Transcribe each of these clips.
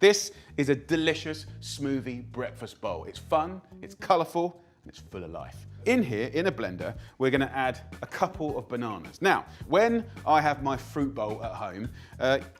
This is a delicious smoothie breakfast bowl. It's fun, it's colourful, and it's full of life. In here, in a blender, we're gonna add a couple of bananas. Now, when I have my fruit bowl at home,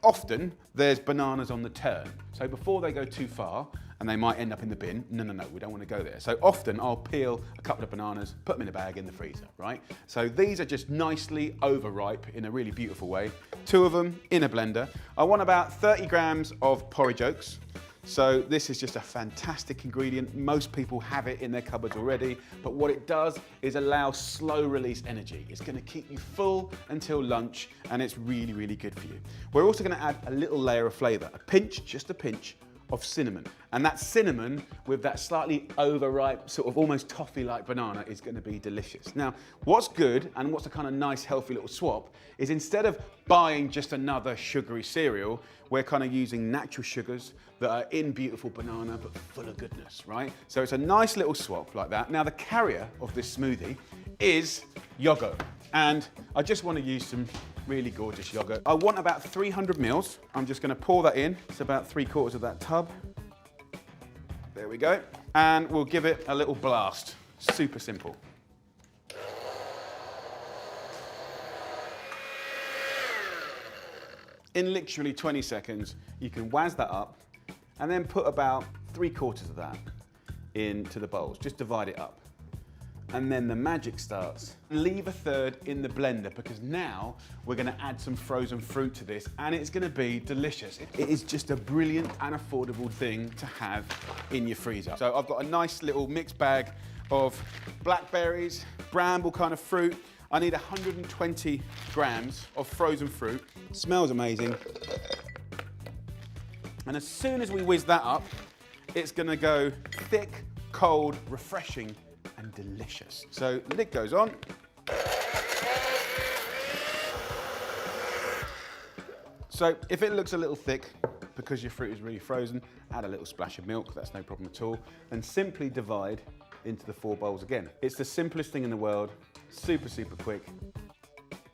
often there's bananas on the turn. So before they go too far, and they might end up in the bin, no, we don't wanna go there. So often I'll peel a couple of bananas, put them in a bag in the freezer, right? So these are just nicely overripe in a really beautiful way. 2 of them in a blender. I want about 30 grams of porridge oats. So this is just a fantastic ingredient. Most people have it in their cupboards already, but what it does is allow slow release energy. It's gonna keep you full until lunch, and it's really, really good for you. We're also gonna add a little layer of flavor, a pinch, just a pinch, of cinnamon. And that cinnamon with that slightly overripe, sort of almost toffee-like banana is gonna be delicious. Now, what's good and what's a kind of nice, healthy little swap is instead of buying just another sugary cereal, we're kind of using natural sugars that are in beautiful banana, but full of goodness, right? So it's a nice little swap like that. Now, the carrier of this smoothie is yogurt. And I just want to use some really gorgeous yogurt. I want about 300 mils. I'm just going to pour that in. It's about 3/4 of that tub. There we go. And we'll give it a little blast. Super simple. In literally 20 seconds, you can wazz that up and then put about 3/4 of that into the bowls. Just divide it up. And then the magic starts. Leave a third in the blender because now we're gonna add some frozen fruit to this and it's gonna be delicious. It is just a brilliant and affordable thing to have in your freezer. So I've got a nice little mixed bag of blackberries, bramble kind of fruit. I need 120 grams of frozen fruit. Smells amazing. And as soon as we whiz that up, it's gonna go thick, cold, refreshing, and delicious. So the lid goes on. So if it looks a little thick, because your fruit is really frozen, add a little splash of milk, that's no problem at all. And simply divide into the 4 bowls again. It's the simplest thing in the world, super, super quick.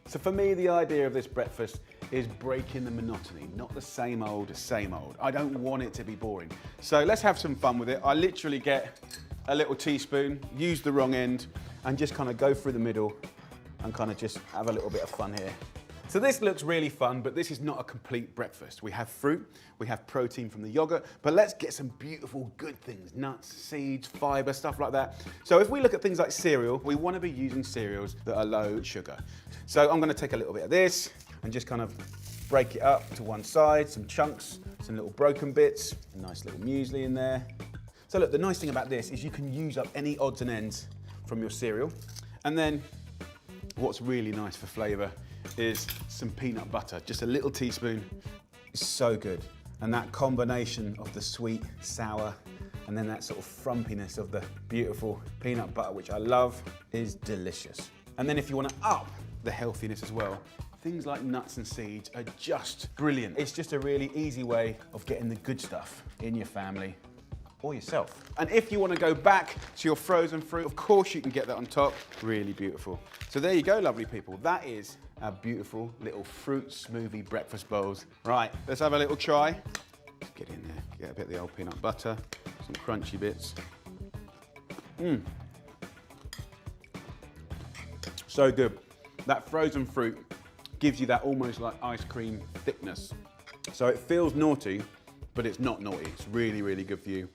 So for me, the idea of this breakfast is breaking the monotony, not the same old, same old. I don't want it to be boring. So let's have some fun with it. I literally get a little teaspoon, use the wrong end, and just kind of go through the middle and kind of just have a little bit of fun here. So this looks really fun, but this is not a complete breakfast. We have fruit, we have protein from the yogurt, but let's get some beautiful good things, nuts, seeds, fiber, stuff like that. So if we look at things like cereal, we want to be using cereals that are low sugar. So I'm going to take a little bit of this and just kind of break it up to one side, some chunks, some little broken bits, a nice little muesli in there. So look, the nice thing about this is you can use up any odds and ends from your cereal. And then what's really nice for flavour is some peanut butter. Just a little teaspoon is so good. And that combination of the sweet, sour, and then that sort of frumpiness of the beautiful peanut butter, which I love, is delicious. And then if you want to up the healthiness as well, things like nuts and seeds are just brilliant. It's just a really easy way of getting the good stuff in your family or yourself. And if you want to go back to your frozen fruit, of course you can get that on top. Really beautiful. So there you go, lovely people. That is our beautiful little fruit smoothie breakfast bowls. Right, let's have a little try. Let's get in there, get a bit of the old peanut butter, some crunchy bits. So good. That frozen fruit gives you that almost like ice cream thickness. So it feels naughty, but it's not naughty. It's really, really good for you.